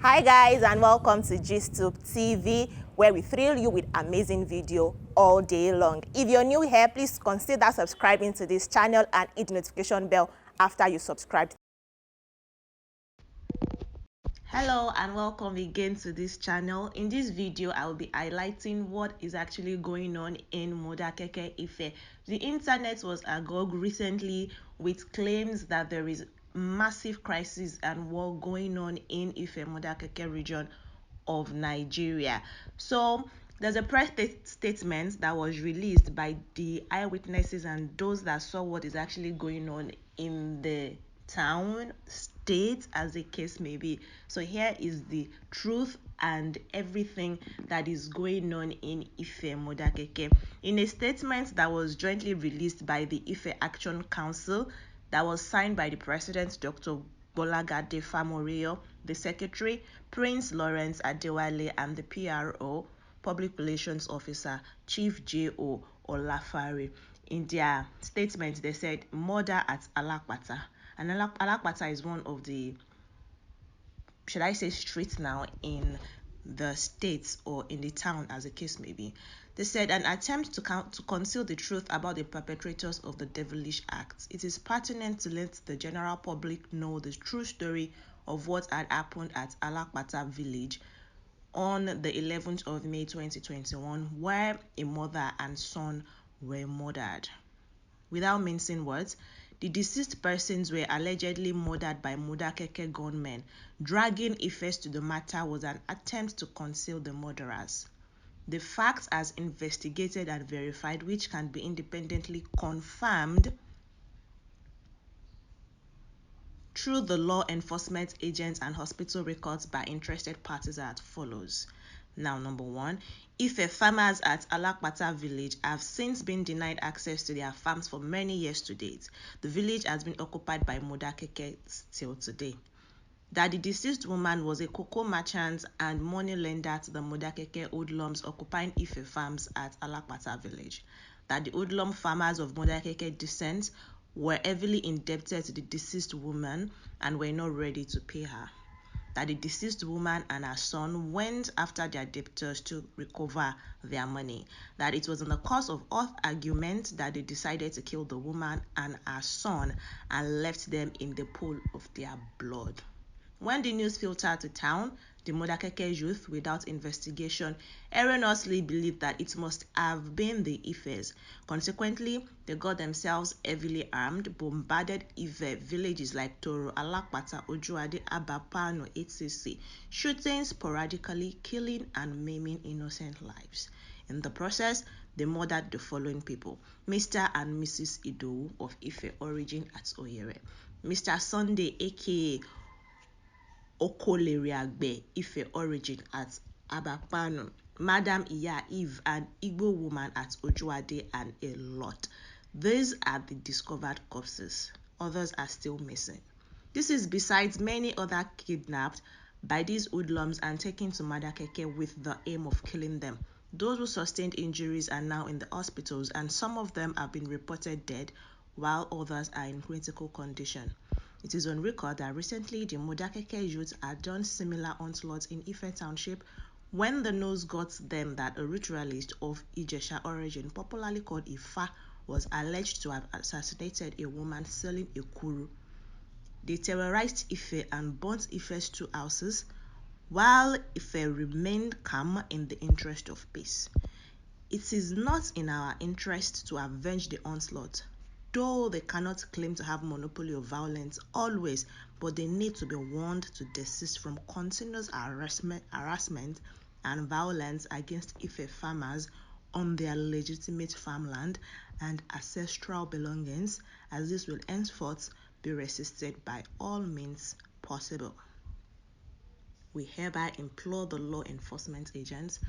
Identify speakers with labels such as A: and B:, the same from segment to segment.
A: Hi guys, and welcome to GISTUBE TV, where we thrill you with amazing video all day long. If you're new here, please consider subscribing to this channel and hit the notification bell after you subscribe. Hello and welcome again to this channel. In this video, I will be highlighting what is actually going on in Modakeke Ife. The internet was agog recently with claims that there is massive crisis and war going on in Ife Modakeke region of Nigeria. So there's a press statement that was released by the eyewitnesses and those that saw what is actually going on in the town, state, as the case may be. So here is the truth and everything that is going on in Ife Modakeke. In a statement that was jointly released by the Ife Action Council, that was signed by the president, Dr. Bolagade Famorio, the secretary, Prince Lawrence Adewale, and the PRO, Public Relations Officer, Chief J.O. Olafare. In their statement, they said murder at Alakpata. And Alakpata is one of the, should I say, streets now in the states or in the town, as the case may be. They said an attempt to conceal the truth about the perpetrators of the devilish acts. It is pertinent to let the general public know the true story of what had happened at Alakpata village on the 11th of May 2021, where a mother and son were murdered. Without mincing words, the deceased persons were allegedly murdered by Modakeke gunmen. Dragging effects to the matter was an attempt to conceal the murderers. The facts as investigated and verified, which can be independently confirmed through the law enforcement agents and hospital records by interested parties, are as follows. Now, number one, Ife farmers at Alakpata village have since been denied access to their farms for many years to date. The village has been occupied by Modakeke till today. That the deceased woman was a cocoa merchant and money lender to the Modakeke hoodlums occupying Ife farms at Alakpata village. That the hoodlum farmers of Modakeke descent were heavily indebted to the deceased woman and were not ready to pay her. That the deceased woman and her son went after their debtors to recover their money. That it was in the course of hot argument that they decided to kill the woman and her son and left them in the pool of their blood. When the news filtered to town, the Modakeke youth, without investigation, erroneously believed that it must have been the Ifes. Consequently, they got themselves heavily armed, bombarded Ife villages like Toro, Alakpata, Ojuade, Abapano, etc., shooting sporadically, killing and maiming innocent lives. In the process, they murdered the following people: Mr. and Mrs. Idowu of Ife origin at Oyere, Mr. Sunday, aka Okoleriagbe, Ife origin at Abapano, Madam Iya Eve, an Igbo woman at Ojuade, and a lot. These are the discovered corpses. Others are still missing. This is besides many other kidnapped by these hoodlums and taken to Modakeke with the aim of killing them. Those who sustained injuries are now in the hospitals, and some of them have been reported dead, while others are in critical condition. It is on record that recently the Modakeke youths had done similar onslaughts in Ife Township when the news got them that a ritualist of Ijesha origin, popularly called Ifa, was alleged to have assassinated a woman selling a kuru. They terrorized Ife and burnt Ife's two houses, while Ife remained calm in the interest of peace. It is not in our interest to avenge the onslaught, though they cannot claim to have monopoly of violence always, but they need to be warned to desist from continuous harassment and violence against Ife farmers on their legitimate farmland and ancestral belongings, as this will henceforth be resisted by all means possible. We hereby implore the law enforcement agents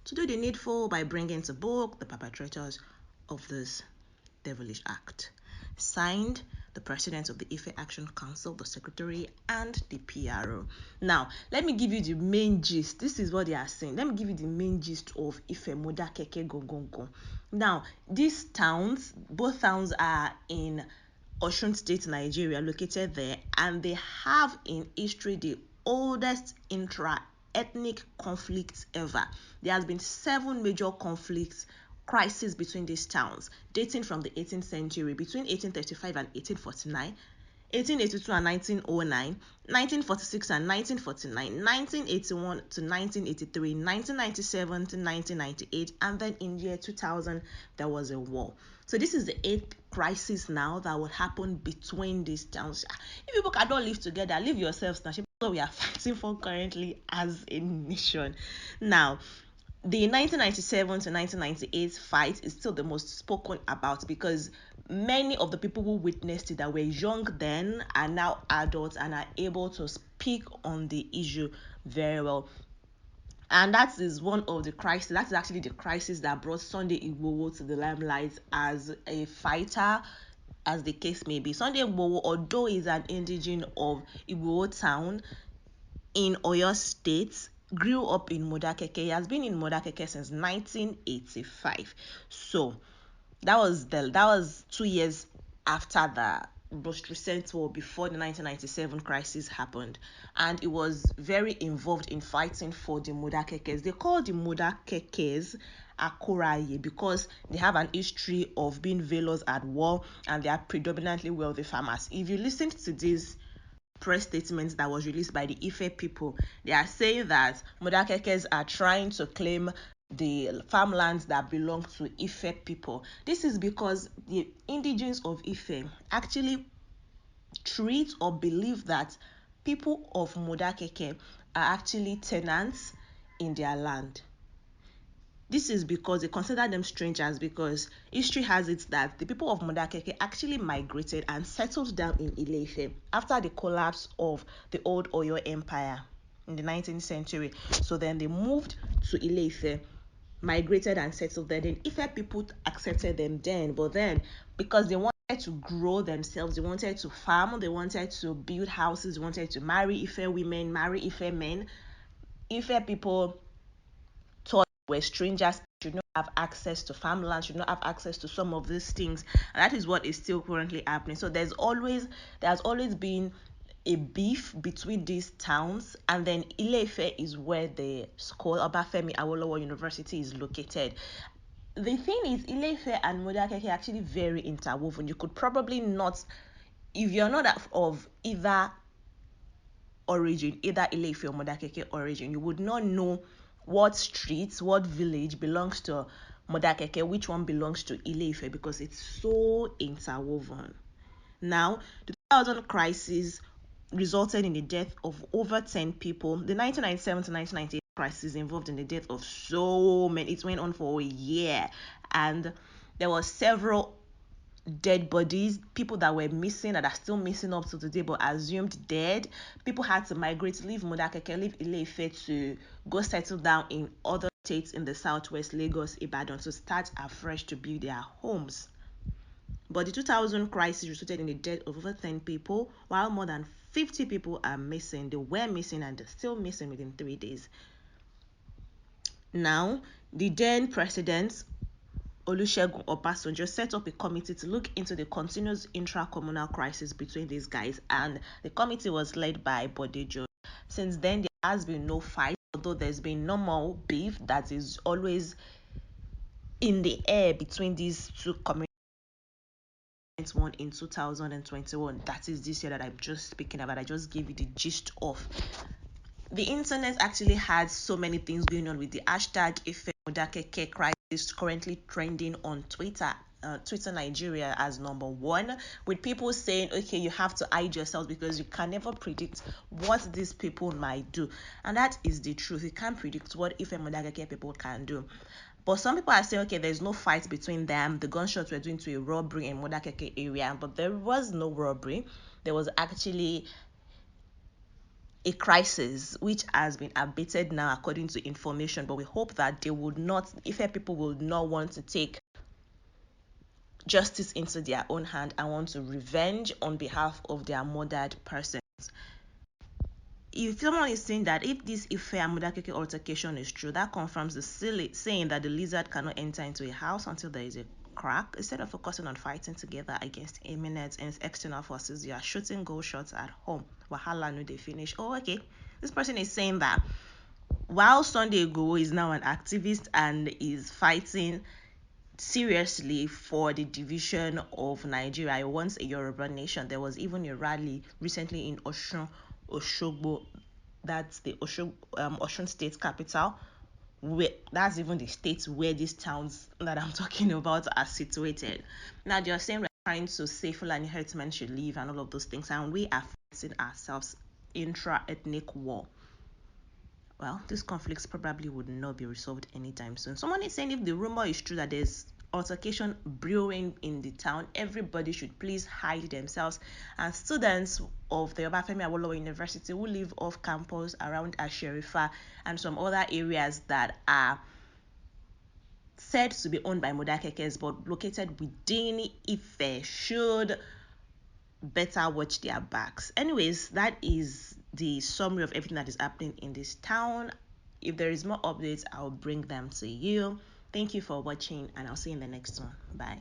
A: to do the needful by bringing to book the perpetrators of this devilish act. Signed, the president of the Ife Action Council, the secretary, and the PRO. Now, let me give you the main gist. This is what they are saying. Let me give you the main gist of Ife Modakeke Gongongo. Now, these towns, both towns are in Osun State, Nigeria, located there, and they have in history the oldest intra-ethnic conflicts ever. There has been 7 major conflicts, crises between these towns, dating from the 18th century, between 1835 and 1849, 1882 and 1909, 1946 and 1949, 1981 to 1983, 1997 to 1998, and then in year 2000 there was a war. So this is the 8th crisis now that would happen between these towns. If people cannot live together, leave yourselves now. What we are fighting for currently as a nation. Now, the 1997 to 1998 fight is still the most spoken about because many of the people who witnessed it that were young then are now adults and are able to speak on the issue very well. And that is one of the crises. That is actually the crisis that brought Sunday Igboho to the limelight as a fighter, as the case may be. Sunday Igboho, although is an indigene of Igboho town in Oyo State, grew up in Modakeke. He has been in Modakeke since 1985. So that was 2 years after the most recent war, before the 1997 crisis happened, and it was very involved in fighting for the Modakekes. They call the Modakekes Akoraye because they have an history of being veilers at war, and they are predominantly wealthy farmers. If you listen to this press statement that was released by the Ife people, they are saying that Modakekes are trying to claim the farmlands that belong to Ife people. This is because the indigenes of Ife actually treat or believe that people of Modakeke are actually tenants in their land. This is because they consider them strangers, because history has it that the people of Modakeke actually migrated and settled down in Ile-Ife after the collapse of the old Oyo Empire in the 19th century. So then they moved to Ile-Ife, migrated and settled there. Then Ife people accepted them then, but then because they wanted to grow themselves, they wanted to farm, they wanted to build houses, they wanted to marry Ife women, marry Ife men, Ife people thought were strangers, should not have access to farmland, should not have access to some of these things. And that is what is still currently happening. So there has always been a beef between these towns, and then Ile-Ife is where the school Obafemi Awolowo University is located. The thing is, Ile-Ife and Modakeke are actually very interwoven. You could probably not, if you're not of either origin, either Ile-Ife or Modakeke origin, you would not know what streets, what village belongs to Modakeke, which one belongs to Ile-Ife, because it's so interwoven. Now, the 2000 crisis resulted in the death of over 10 people. The 1997 to 1998 crisis involved in the death of so many. It went on for a year, and there were several dead bodies, people that were missing, that are still missing up to today but assumed dead. People had to migrate, leave Modakeke, leave Ile-Ife to go settle down in other states in the southwest, Lagos, Ibadan, to start afresh to build their homes. But the 2000 crisis resulted in the death of over 10 people, while more than 50 people are missing. They were missing and they're still missing within 3 days. Now, the then president Olusegun Obasanjo set up a committee to look into the continuous intra-communal crisis between these guys, and the committee was led by Bodejo. Since then, there has been no fight, although there's been normal beef that is always in the air between these two communities. One in 2021, that is this year that I'm just speaking about. I just gave you the gist of. The internet actually has so many things going on with the hashtag Modakeke crisis currently trending on Twitter. Twitter Nigeria as number 1, with people saying, okay, you have to hide yourselves because you can never predict what these people might do. And that is the truth. You can't predict what Modakeke people can do. But some people are saying, okay, there's no fight between them. The gunshots were doing to a robbery in Modakeke area, but there was no robbery. There was actually a crisis which has been abated now according to information, but we hope that they would not, if people will not want to take justice into their own hand and want to revenge on behalf of their murdered persons. If someone is saying that if this Ife and Modakeke altercation is true, that confirms the silly saying that the lizard cannot enter into a house until there is a crack. Instead of focusing on fighting together against imminent and external forces, you are shooting goal shots at home. Wahala no they finish. Oh, okay. This person is saying that while Sunday Igboho is now an activist and is fighting seriously for the division of Nigeria, once a Yoruba nation, there was even a rally recently in Oshogbo, that's the Osun state capital, where that's even the state where these towns that I'm talking about are situated. Now they're saying we're trying to say Fulani herdsmen should leave and all of those things, and we are facing ourselves intra-ethnic war. Well, these conflicts probably would not be resolved anytime soon. Someone is saying if the rumor is true that there's altercation brewing in the town, everybody should please hide themselves. And students of the Obafemi Awolowo University who live off campus around Asherifa and some other areas that are said to be owned by Modakekes but located within Ife should better watch their backs. Anyways, that is the summary of everything that is happening in this town. If there is more updates, I'll bring them to you. Thank you for watching, and I'll see you in the next one. Bye.